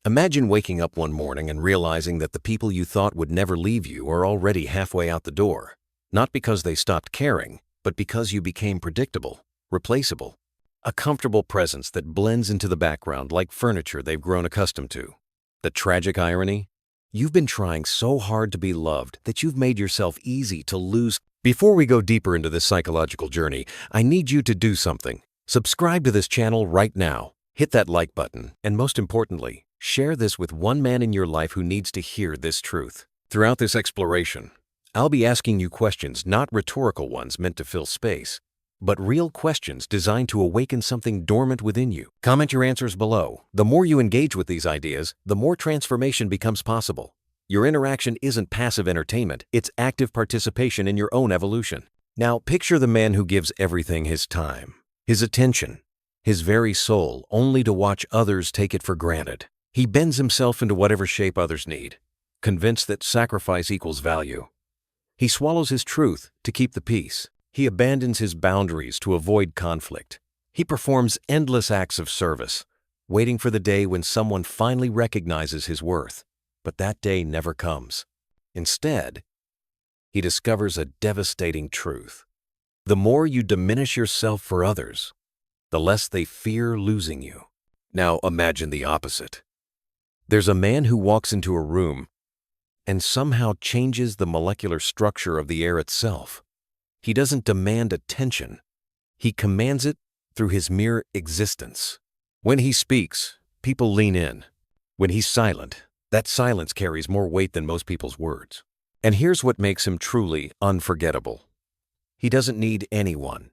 Imagine waking up one morning and realizing that the people you thought would never leave you are already halfway out the door. Not because they stopped caring, but because you became predictable, replaceable. A comfortable presence that blends into the background like furniture they've grown accustomed to. The tragic irony? You've been trying so hard to be loved that you've made yourself easy to lose. Before we go deeper into this psychological journey, I need you to do something. Subscribe to this channel right now. Hit that like button, and most importantly, share this with one man in your life who needs to hear this truth. Throughout this exploration, I'll be asking you questions, not rhetorical ones meant to fill space, but real questions designed to awaken something dormant within you. Comment your answers below. The more you engage with these ideas, the more transformation becomes possible. Your interaction isn't passive entertainment, it's active participation in your own evolution. Now, picture the man who gives everything his time, his attention, his very soul, only to watch others take it for granted. He bends himself into whatever shape others need, convinced that sacrifice equals value. He swallows his truth to keep the peace. He abandons his boundaries to avoid conflict. He performs endless acts of service, waiting for the day when someone finally recognizes his worth. But that day never comes. Instead, he discovers a devastating truth. The more you diminish yourself for others, the less they fear losing you. Now imagine the opposite. There's a man who walks into a room and somehow changes the molecular structure of the air itself. He doesn't demand attention. He commands it through his mere existence. When he speaks, people lean in. When he's silent, that silence carries more weight than most people's words. And here's what makes him truly unforgettable. He doesn't need anyone,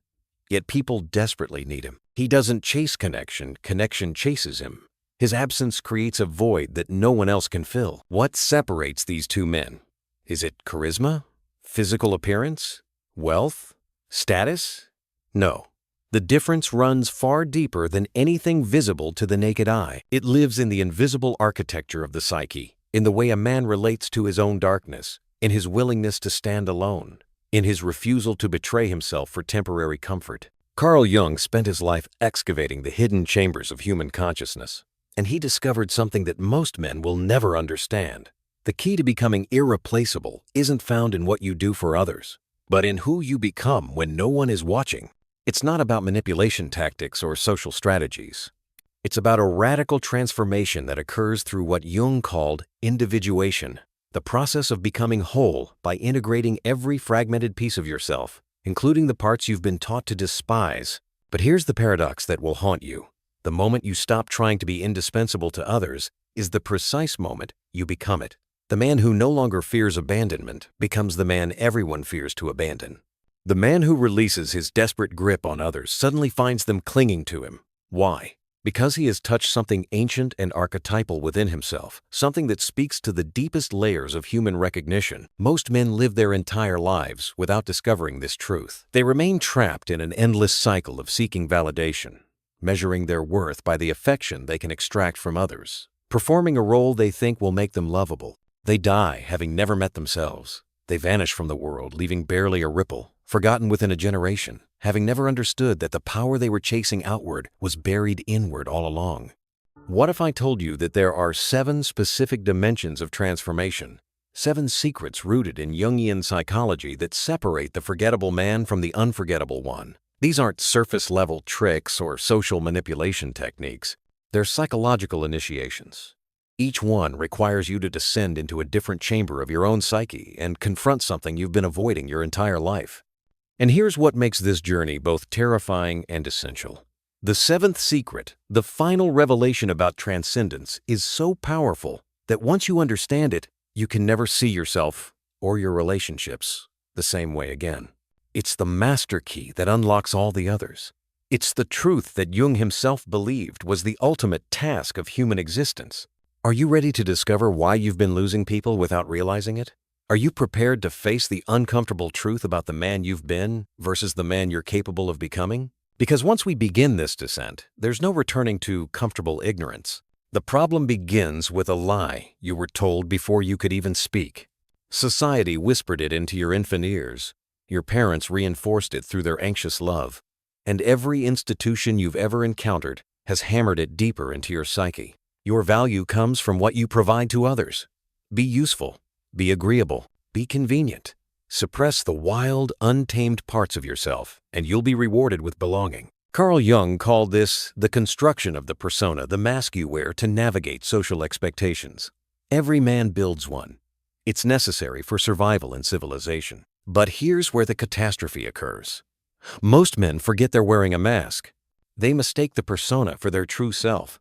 yet people desperately need him. He doesn't chase connection, connection chases him. His absence creates a void that no one else can fill. What separates these two men? Is it charisma? Physical appearance? Wealth? Status? No. The difference runs far deeper than anything visible to the naked eye. It lives in the invisible architecture of the psyche, in the way a man relates to his own darkness, in his willingness to stand alone, in his refusal to betray himself for temporary comfort. Carl Jung spent his life excavating the hidden chambers of human consciousness, and he discovered something that most men will never understand. The key to becoming irreplaceable isn't found in what you do for others, but in who you become when no one is watching. It's not about manipulation tactics or social strategies. It's about a radical transformation that occurs through what Jung called individuation, the process of becoming whole by integrating every fragmented piece of yourself, including the parts you've been taught to despise. But here's the paradox that will haunt you. The moment you stop trying to be indispensable to others is the precise moment you become it. The man who no longer fears abandonment becomes the man everyone fears to abandon. The man who releases his desperate grip on others suddenly finds them clinging to him. Why? Because he has touched something ancient and archetypal within himself, something that speaks to the deepest layers of human recognition. Most men live their entire lives without discovering this truth. They remain trapped in an endless cycle of seeking validation, measuring their worth by the affection they can extract from others, performing a role they think will make them lovable. They die having never met themselves. They vanish from the world, leaving barely a ripple, forgotten within a generation, having never understood that the power they were chasing outward was buried inward all along. What if I told you that there are 7 specific dimensions of transformation, 7 secrets rooted in Jungian psychology that separate the forgettable man from the unforgettable one? These aren't surface-level tricks or social manipulation techniques. They're psychological initiations. Each one requires you to descend into a different chamber of your own psyche and confront something you've been avoiding your entire life. And here's what makes this journey both terrifying and essential. The 7th secret, the final revelation about transcendence, is so powerful that once you understand it, you can never see yourself or your relationships the same way again. It's the master key that unlocks all the others. It's the truth that Jung himself believed was the ultimate task of human existence. Are you ready to discover why you've been losing people without realizing it? Are you prepared to face the uncomfortable truth about the man you've been versus the man you're capable of becoming? Because once we begin this descent, there's no returning to comfortable ignorance. The problem begins with a lie you were told before you could even speak. Society whispered it into your infant ears. Your parents reinforced it through their anxious love. And every institution you've ever encountered has hammered it deeper into your psyche. Your value comes from what you provide to others. Be useful, be agreeable, be convenient. Suppress the wild, untamed parts of yourself, and you'll be rewarded with belonging. Carl Jung called this the construction of the persona, the mask you wear to navigate social expectations. Every man builds one. It's necessary for survival in civilization. But here's where the catastrophe occurs. Most men forget they're wearing a mask. They mistake the persona for their true self.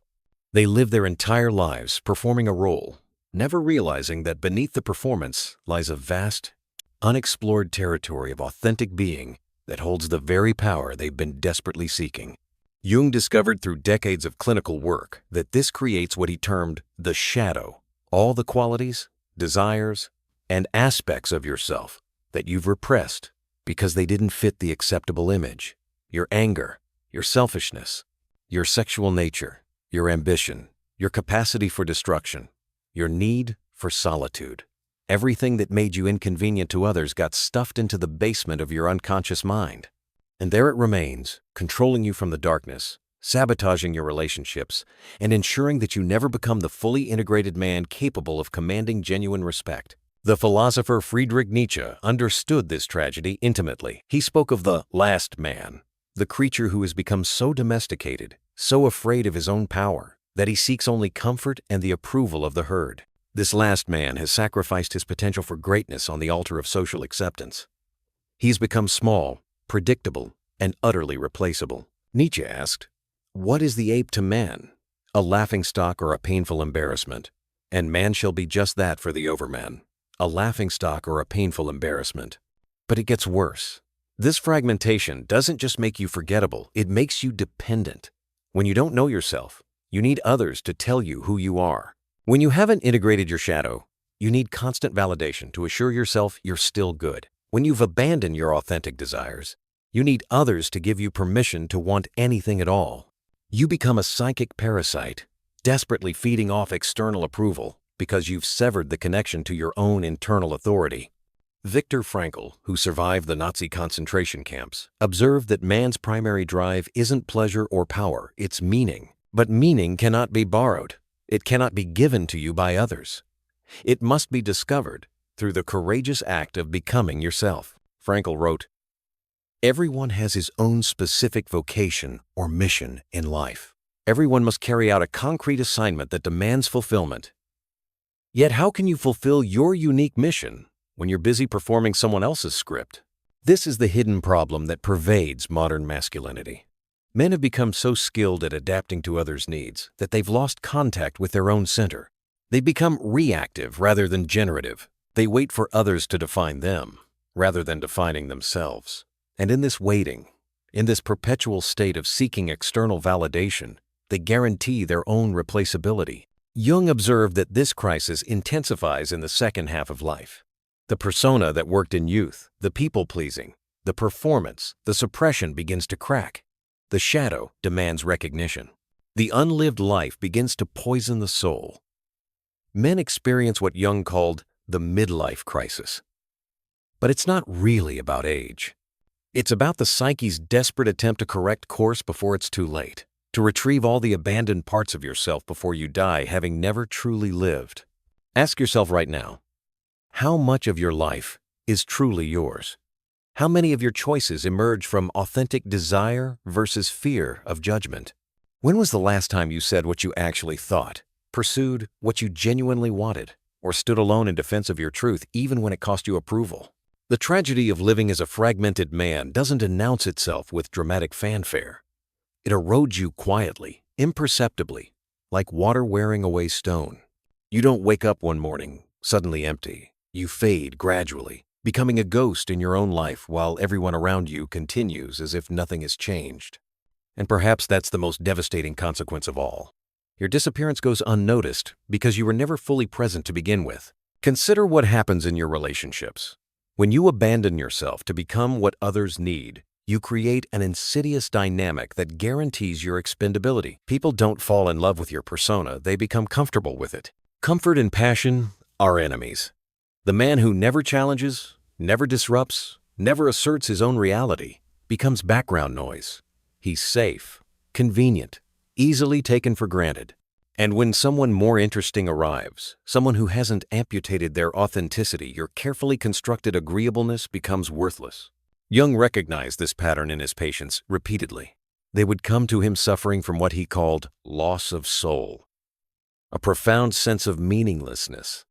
They live their entire lives performing a role, never realizing that beneath the performance lies a vast, unexplored territory of authentic being that holds the very power they've been desperately seeking. Jung discovered through decades of clinical work that this creates what he termed the shadow, all the qualities, desires, and aspects of yourself that you've repressed because they didn't fit the acceptable image. Your anger, your selfishness, your sexual nature, your ambition, your capacity for destruction, your need for solitude. Everything that made you inconvenient to others got stuffed into the basement of your unconscious mind. And there it remains, controlling you from the darkness, sabotaging your relationships, and ensuring that you never become the fully integrated man capable of commanding genuine respect. The philosopher Friedrich Nietzsche understood this tragedy intimately. He spoke of the last man, the creature who has become so domesticated, so afraid of his own power, that he seeks only comfort and the approval of the herd. This last man has sacrificed his potential for greatness on the altar of social acceptance. He's become small, predictable, and utterly replaceable. Nietzsche asked, "What is the ape to man? A laughingstock or a painful embarrassment? And man shall be just that for the overman, a laughingstock or a painful embarrassment." But it gets worse. This fragmentation doesn't just make you forgettable, it makes you dependent. When you don't know yourself, you need others to tell you who you are. When you haven't integrated your shadow, you need constant validation to assure yourself you're still good. When you've abandoned your authentic desires, you need others to give you permission to want anything at all. You become a psychic parasite, desperately feeding off external approval because you've severed the connection to your own internal authority. Viktor Frankl, who survived the Nazi concentration camps, observed that man's primary drive isn't pleasure or power, it's meaning. But meaning cannot be borrowed. It cannot be given to you by others. It must be discovered through the courageous act of becoming yourself. Frankl wrote, "Everyone has his own specific vocation or mission in life. Everyone must carry out a concrete assignment that demands fulfillment. Yet how can you fulfill your unique mission when you're busy performing someone else's script?" This is the hidden problem that pervades modern masculinity. Men have become so skilled at adapting to others' needs that they've lost contact with their own center. They become reactive rather than generative. They wait for others to define them rather than defining themselves. And in this waiting, in this perpetual state of seeking external validation, they guarantee their own replaceability. Jung observed that this crisis intensifies in the second half of life. The persona that worked in youth, the people-pleasing, the performance, the suppression begins to crack. The shadow demands recognition. The unlived life begins to poison the soul. Men experience what Jung called the midlife crisis. But it's not really about age. It's about the psyche's desperate attempt to correct course before it's too late, to retrieve all the abandoned parts of yourself before you die, having never truly lived. Ask yourself right now, how much of your life is truly yours? How many of your choices emerge from authentic desire versus fear of judgment? When was the last time you said what you actually thought, pursued what you genuinely wanted, or stood alone in defense of your truth even when it cost you approval? The tragedy of living as a fragmented man doesn't announce itself with dramatic fanfare. It erodes you quietly, imperceptibly, like water wearing away stone. You don't wake up one morning suddenly empty. You fade gradually, becoming a ghost in your own life while everyone around you continues as if nothing has changed. And perhaps that's the most devastating consequence of all. Your disappearance goes unnoticed because you were never fully present to begin with. Consider what happens in your relationships. When you abandon yourself to become what others need, you create an insidious dynamic that guarantees your expendability. People don't fall in love with your persona, they become comfortable with it. Comfort and passion are enemies. The man who never challenges, never disrupts, never asserts his own reality becomes background noise. He's safe, convenient, easily taken for granted. And when someone more interesting arrives, someone who hasn't amputated their authenticity, your carefully constructed agreeableness becomes worthless. Jung recognized this pattern in his patients repeatedly. They would come to him suffering from what he called loss of soul, a profound sense of meaninglessness,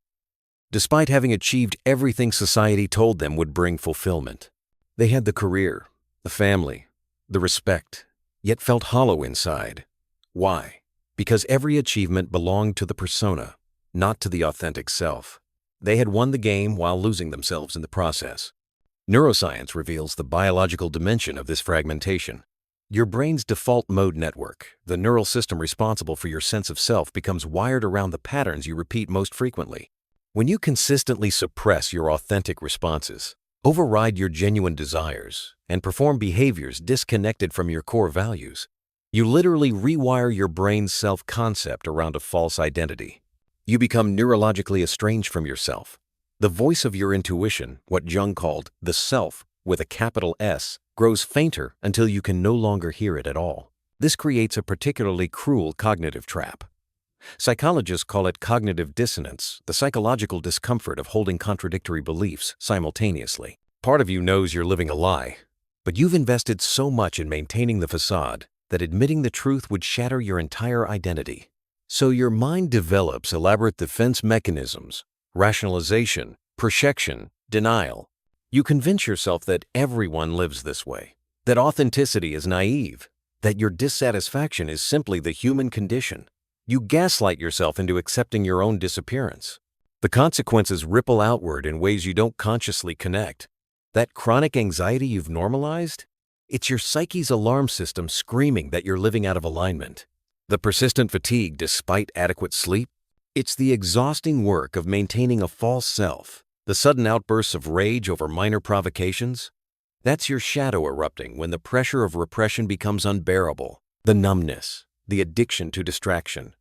despite having achieved everything society told them would bring fulfillment. They had the career, the family, the respect, yet felt hollow inside. Why? Because every achievement belonged to the persona, not to the authentic self. They had won the game while losing themselves in the process. Neuroscience reveals the biological dimension of this fragmentation. Your brain's default mode network, the neural system responsible for your sense of self, becomes wired around the patterns you repeat most frequently. When you consistently suppress your authentic responses, override your genuine desires, and perform behaviors disconnected from your core values, you literally rewire your brain's self-concept around a false identity. You become neurologically estranged from yourself. The voice of your intuition, what Jung called the self with a capital S, grows fainter until you can no longer hear it at all. This creates a particularly cruel cognitive trap. Psychologists call it cognitive dissonance, the psychological discomfort of holding contradictory beliefs simultaneously. Part of you knows you're living a lie, but you've invested so much in maintaining the facade that admitting the truth would shatter your entire identity. So your mind develops elaborate defense mechanisms, rationalization, projection, denial. You convince yourself that everyone lives this way, that authenticity is naive, that your dissatisfaction is simply the human condition. You gaslight yourself into accepting your own disappearance. The consequences ripple outward in ways you don't consciously connect. That chronic anxiety you've normalized? It's your psyche's alarm system screaming that you're living out of alignment. The persistent fatigue despite adequate sleep? It's the exhausting work of maintaining a false self. The sudden outbursts of rage over minor provocations? That's your shadow erupting when the pressure of repression becomes unbearable. The numbness, the addiction to distraction,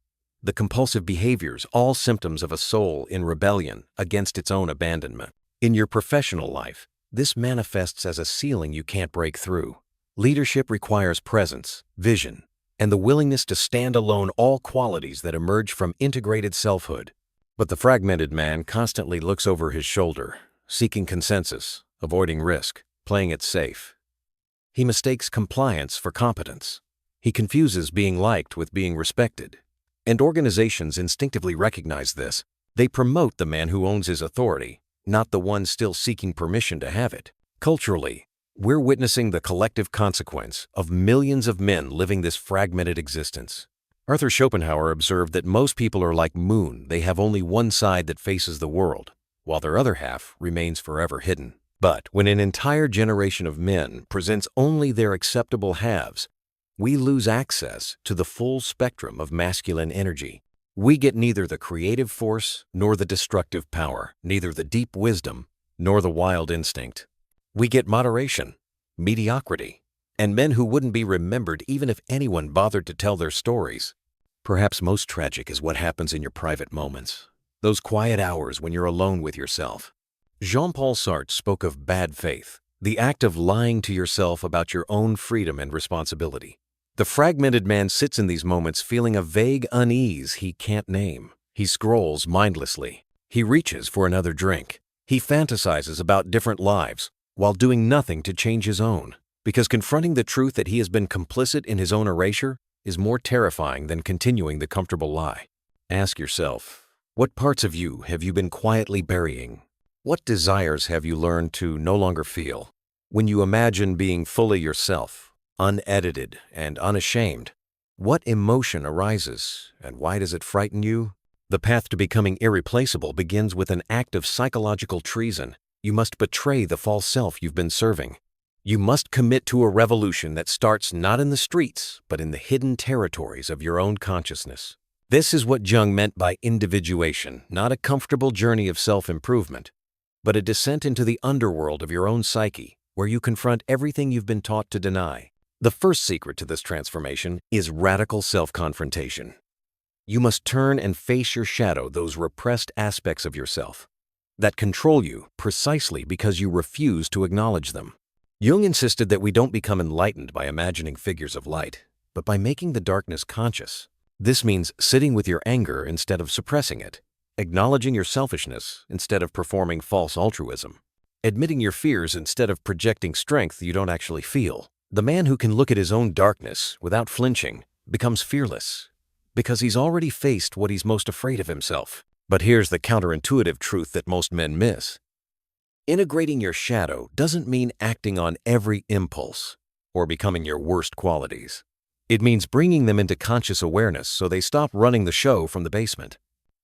the compulsive behaviors, all symptoms of a soul in rebellion against its own abandonment. In your professional life, this manifests as a ceiling you can't break through. Leadership requires presence, vision, and the willingness to stand alone, all qualities that emerge from integrated selfhood. But the fragmented man constantly looks over his shoulder, seeking consensus, avoiding risk, playing it safe. He mistakes compliance for competence. He confuses being liked with being respected. And organizations instinctively recognize this. They promote the man who owns his authority, not the one still seeking permission to have it. Culturally, we're witnessing the collective consequence of millions of men living this fragmented existence. Arthur Schopenhauer observed that most people are like moon. They have only one side that faces the world, while their other half remains forever hidden. But when an entire generation of men presents only their acceptable halves, we lose access to the full spectrum of masculine energy. We get neither the creative force nor the destructive power, neither the deep wisdom nor the wild instinct. We get moderation, mediocrity, and men who wouldn't be remembered even if anyone bothered to tell their stories. Perhaps most tragic is what happens in your private moments, those quiet hours when you're alone with yourself. Jean-Paul Sartre spoke of bad faith, the act of lying to yourself about your own freedom and responsibility. The fragmented man sits in these moments feeling a vague unease he can't name. He scrolls mindlessly. He reaches for another drink. He fantasizes about different lives while doing nothing to change his own, because confronting the truth that he has been complicit in his own erasure is more terrifying than continuing the comfortable lie. Ask yourself, what parts of you have you been quietly burying? What desires have you learned to no longer feel? When you imagine being fully yourself, unedited and unashamed, what emotion arises and why does it frighten you? The path to becoming irreplaceable begins with an act of psychological treason. You must betray the false self you've been serving. You must commit to a revolution that starts not in the streets, but in the hidden territories of your own consciousness. This is what Jung meant by individuation, not a comfortable journey of self-improvement, but a descent into the underworld of your own psyche, where you confront everything you've been taught to deny. The first secret to this transformation is radical self-confrontation. You must turn and face your shadow, those repressed aspects of yourself that control you precisely because you refuse to acknowledge them. Jung insisted that we don't become enlightened by imagining figures of light, but by making the darkness conscious. This means sitting with your anger instead of suppressing it, acknowledging your selfishness instead of performing false altruism, admitting your fears instead of projecting strength you don't actually feel. The man who can look at his own darkness without flinching becomes fearless because he's already faced what he's most afraid of himself. But here's the counterintuitive truth that most men miss. Integrating your shadow doesn't mean acting on every impulse or becoming your worst qualities. It means bringing them into conscious awareness so they stop running the show from the basement.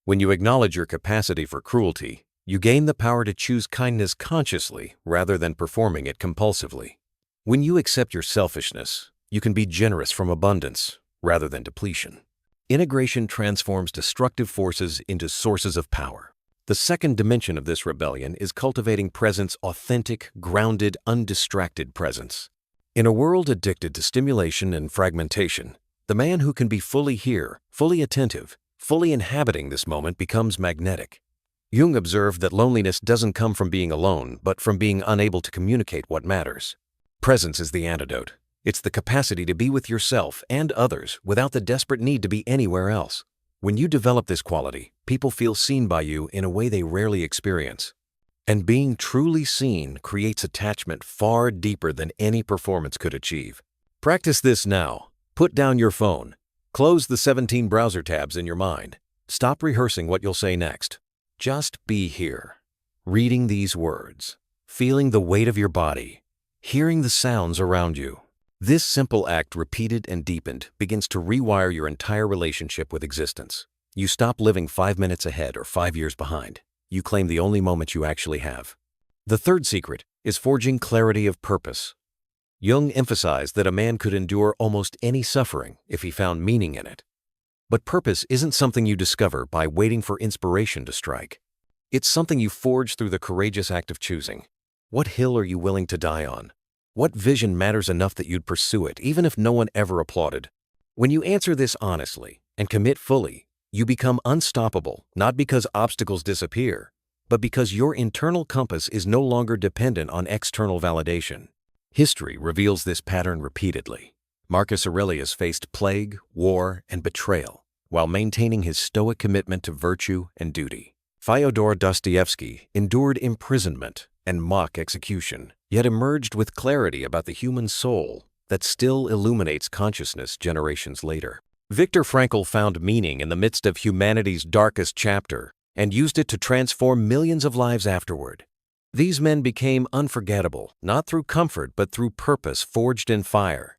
When you acknowledge your capacity for cruelty, you gain the power to choose kindness consciously rather than performing it compulsively. When you accept your selfishness, you can be generous from abundance rather than depletion. Integration transforms destructive forces into sources of power. The second dimension of this rebellion is cultivating presence, authentic, grounded, undistracted presence. In a world addicted to stimulation and fragmentation, the man who can be fully here, fully attentive, fully inhabiting this moment becomes magnetic. Jung observed that loneliness doesn't come from being alone, but from being unable to communicate what matters. Presence is the antidote. It's the capacity to be with yourself and others without the desperate need to be anywhere else. When you develop this quality, people feel seen by you in a way they rarely experience. And being truly seen creates attachment far deeper than any performance could achieve. Practice this now. Put down your phone. Close the 17 browser tabs in your mind. Stop rehearsing what you'll say next. Just be here, reading these words, feeling the weight of your body, hearing the sounds around you. This simple act, repeated and deepened, begins to rewire your entire relationship with existence. You stop living 5 minutes ahead or 5 years behind. You claim the only moment you actually have. The third secret is forging clarity of purpose. Jung emphasized that a man could endure almost any suffering if he found meaning in it. But purpose isn't something you discover by waiting for inspiration to strike. It's something you forge through the courageous act of choosing. What hill are you willing to die on? What vision matters enough that you'd pursue it, even if no one ever applauded? When you answer this honestly and commit fully, you become unstoppable, not because obstacles disappear, but because your internal compass is no longer dependent on external validation. History reveals this pattern repeatedly. Marcus Aurelius faced plague, war, and betrayal while maintaining his stoic commitment to virtue and duty. Fyodor Dostoevsky endured imprisonment and mock execution, yet emerged with clarity about the human soul that still illuminates consciousness generations later. Viktor Frankl found meaning in the midst of humanity's darkest chapter and used it to transform millions of lives afterward. These men became unforgettable, not through comfort but through purpose forged in fire.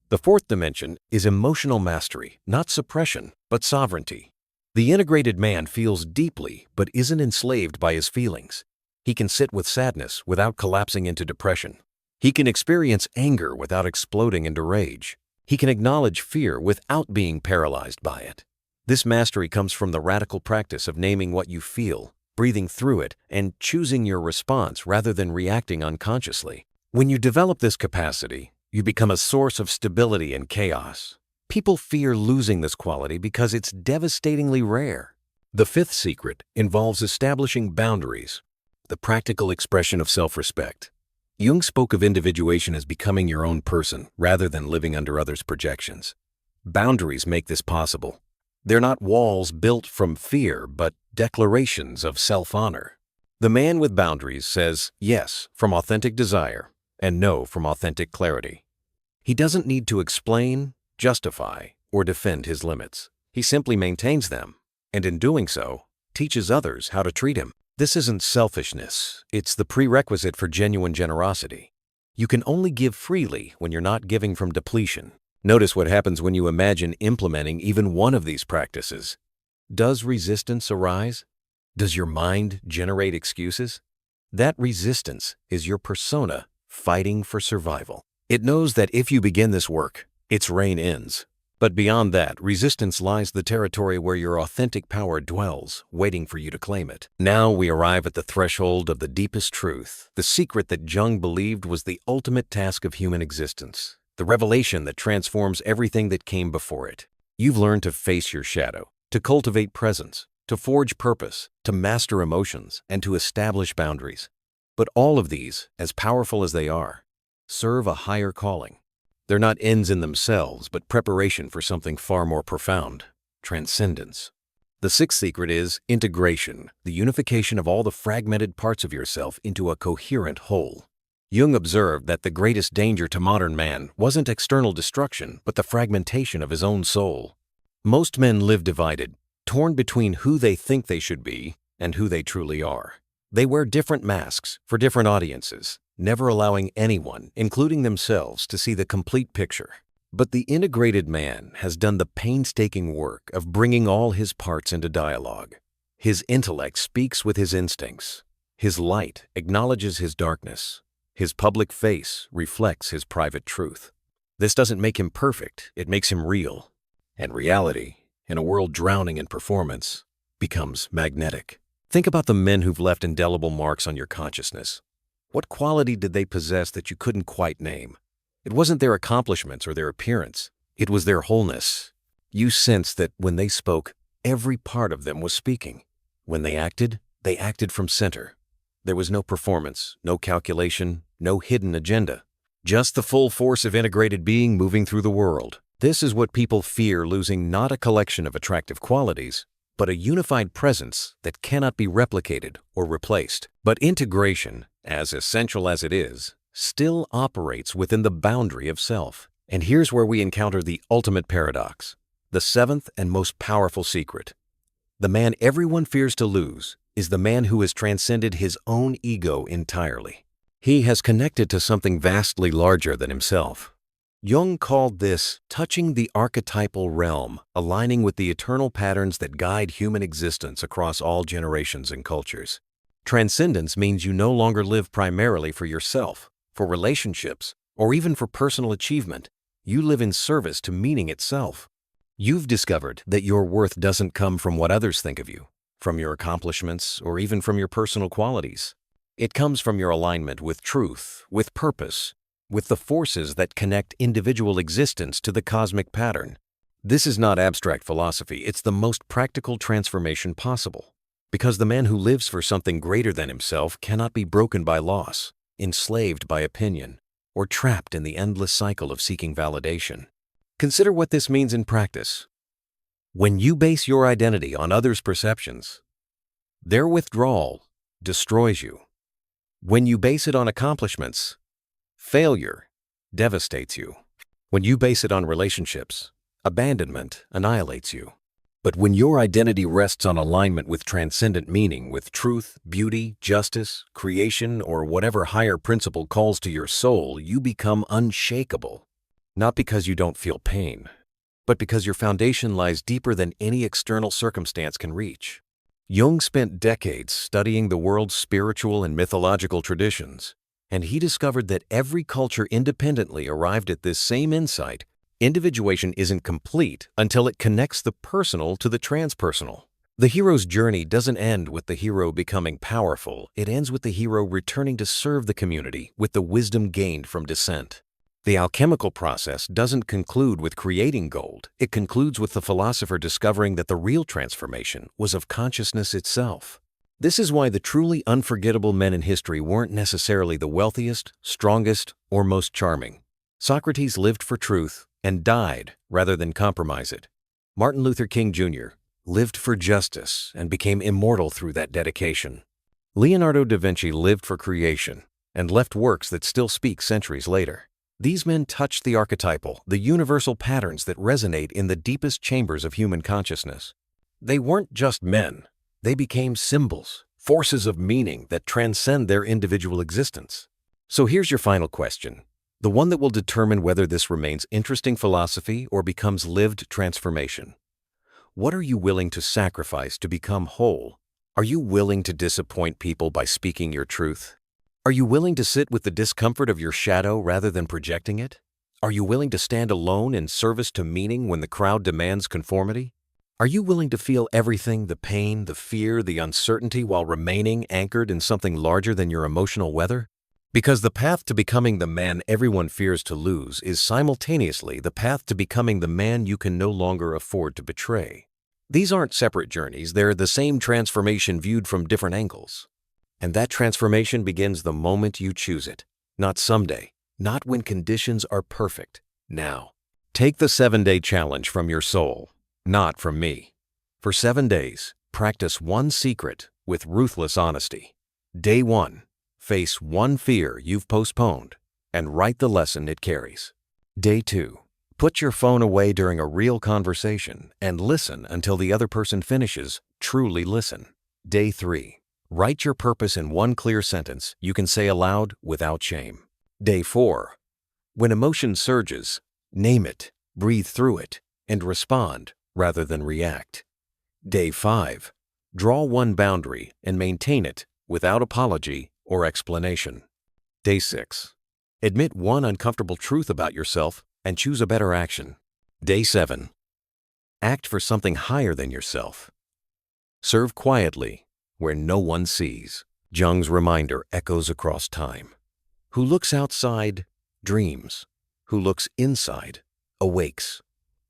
The fourth dimension is emotional mastery, not suppression, but sovereignty. The integrated man feels deeply but isn't enslaved by his feelings. He can sit with sadness without collapsing into depression. He can experience anger without exploding into rage. He can acknowledge fear without being paralyzed by it. This mastery comes from the radical practice of naming what you feel, breathing through it, and choosing your response rather than reacting unconsciously. When you develop this capacity, you become a source of stability in chaos. People fear losing this quality because it's devastatingly rare. The fifth secret involves establishing boundaries, the practical expression of self-respect. Jung spoke of individuation as becoming your own person rather than living under others' projections. Boundaries make this possible. They're not walls built from fear, but declarations of self-honor. The man with boundaries says yes from authentic desire and no from authentic clarity. He doesn't need to explain, justify, or defend his limits. He simply maintains them, and in doing so, teaches others how to treat him. This isn't selfishness, it's the prerequisite for genuine generosity. You can only give freely when you're not giving from depletion. Notice what happens when you imagine implementing even one of these practices. Does resistance arise? Does your mind generate excuses? That resistance is your persona fighting for survival. It knows that if you begin this work, its reign ends. But beyond that, resistance lies the territory where your authentic power dwells, waiting for you to claim it. Now we arrive at the threshold of the deepest truth, the secret that Jung believed was the ultimate task of human existence, the revelation that transforms everything that came before it. You've learned to face your shadow, to cultivate presence, to forge purpose, to master emotions, and to establish boundaries. But all of these, as powerful as they are, serve a higher calling. They're not ends in themselves, but preparation for something far more profound. transcendence. The sixth secret is integration, the unification of all the fragmented parts of yourself into a coherent whole. Jung observed that the greatest danger to modern man wasn't external destruction, but the fragmentation of his own soul. Most men live divided, torn between who they think they should be and who they truly are. They wear different masks for different audiences, never allowing anyone, including themselves, to see the complete picture. But the integrated man has done the painstaking work of bringing all his parts into dialogue. His intellect speaks with his instincts. His light acknowledges his darkness. His public face reflects his private truth. This doesn't make him perfect, it makes him real. And reality, in a world drowning in performance, becomes magnetic. Think about the men who've left indelible marks on your consciousness. What quality did they possess that you couldn't quite name? It wasn't their accomplishments or their appearance. It was their wholeness. You sensed that when they spoke, every part of them was speaking. When they acted from center. There was no performance, no calculation, no hidden agenda. Just the full force of integrated being moving through the world. This is what people fear losing, not a collection of attractive qualities, but a unified presence that cannot be replicated or replaced. But integration, as essential as it is, still operates within the boundary of self. And here's where we encounter the ultimate paradox, the seventh and most powerful secret. The man everyone fears to lose is the man who has transcended his own ego entirely. He has connected to something vastly larger than himself. Jung called this touching the archetypal realm, aligning with the eternal patterns that guide human existence across all generations and cultures. Transcendence means you no longer live primarily for yourself, for relationships, or even for personal achievement. You live in service to meaning itself. You've discovered that your worth doesn't come from what others think of you, from your accomplishments, or even from your personal qualities. It comes from your alignment with truth, with purpose, with the forces that connect individual existence to the cosmic pattern. This is not abstract philosophy, it's the most practical transformation possible. Because the man who lives for something greater than himself cannot be broken by loss, enslaved by opinion, or trapped in the endless cycle of seeking validation. Consider what this means in practice. When you base your identity on others' perceptions, their withdrawal destroys you. When you base it on accomplishments, failure devastates you. When you base it on relationships, abandonment annihilates you. But when your identity rests on alignment with transcendent meaning, with truth, beauty, justice, creation, or whatever higher principle calls to your soul, you become unshakable. Not because you don't feel pain, but because your foundation lies deeper than any external circumstance can reach. Jung spent decades studying the world's spiritual and mythological traditions, and he discovered that every culture independently arrived at this same insight. Individuation isn't complete until it connects the personal to the transpersonal. The hero's journey doesn't end with the hero becoming powerful. It ends with the hero returning to serve the community with the wisdom gained from descent. The alchemical process doesn't conclude with creating gold. It concludes with the philosopher discovering that the real transformation was of consciousness itself. This is why the truly unforgettable men in history weren't necessarily the wealthiest, strongest, or most charming. Socrates lived for truth and died rather than compromise it. Martin Luther King Jr. lived for justice and became immortal through that dedication. Leonardo da Vinci lived for creation and left works that still speak centuries later. These men touched the archetypal, the universal patterns that resonate in the deepest chambers of human consciousness. They weren't just men. They became symbols, forces of meaning that transcend their individual existence. So here's your final question, the one that will determine whether this remains interesting philosophy or becomes lived transformation. What are you willing to sacrifice to become whole? Are you willing to disappoint people by speaking your truth? Are you willing to sit with the discomfort of your shadow rather than projecting it? Are you willing to stand alone in service to meaning when the crowd demands conformity? Are you willing to feel everything, the pain, the fear, the uncertainty, while remaining anchored in something larger than your emotional weather? Because the path to becoming the man everyone fears to lose is simultaneously the path to becoming the man you can no longer afford to betray. These aren't separate journeys, they're the same transformation viewed from different angles. And that transformation begins the moment you choose it. Not someday, not when conditions are perfect, now. Take the 7-day challenge from your soul. Not from me. For 7 days, practice one secret with ruthless honesty. Day 1. Face one fear you've postponed and write the lesson it carries. Day 2. Put your phone away during a real conversation and listen until the other person finishes. Truly listen. Day 3. Write your purpose in one clear sentence you can say aloud without shame. Day 4. When emotion surges, name it, breathe through it, and respond rather than react. Day 5. Draw one boundary and maintain it without apology or explanation. Day 6. Admit one uncomfortable truth about yourself and choose a better action. Day 7. Act for something higher than yourself. Serve quietly where no one sees. Jung's reminder echoes across time. Who looks outside, dreams. Who looks inside, awakes.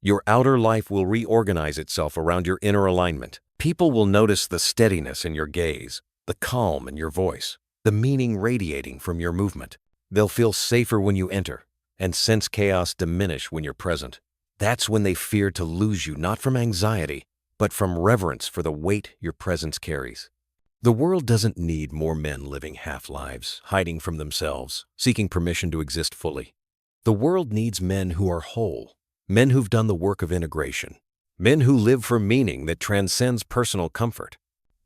Your outer life will reorganize itself around your inner alignment. People will notice the steadiness in your gaze, the calm in your voice, the meaning radiating from your movement. They'll feel safer when you enter and sense chaos diminish when you're present. That's when they fear to lose you, not from anxiety, but from reverence for the weight your presence carries. The world doesn't need more men living half-lives, hiding from themselves, seeking permission to exist fully. The world needs men who are whole, men who've done the work of integration, men who live for meaning that transcends personal comfort.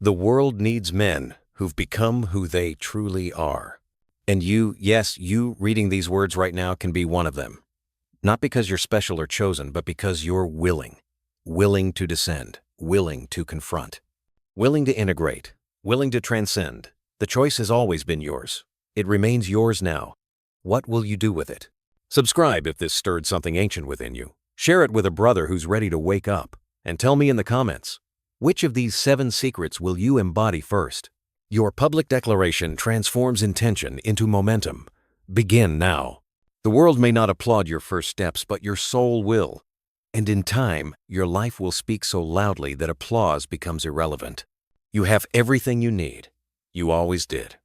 The world needs men who've become who they truly are. And you, yes, you reading these words right now can be one of them. Not because you're special or chosen, but because you're willing to descend, willing to confront, willing to integrate, willing to transcend. The choice has always been yours. It remains yours now. What will you do with it? Subscribe if this stirred something ancient within you. Share it with a brother who's ready to wake up. And tell me in the comments, which of these 7 secrets will you embody first? Your public declaration transforms intention into momentum. Begin now. The world may not applaud your first steps, but your soul will. And in time, your life will speak so loudly that applause becomes irrelevant. You have everything you need. You always did.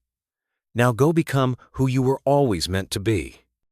Now go become who you were always meant to be.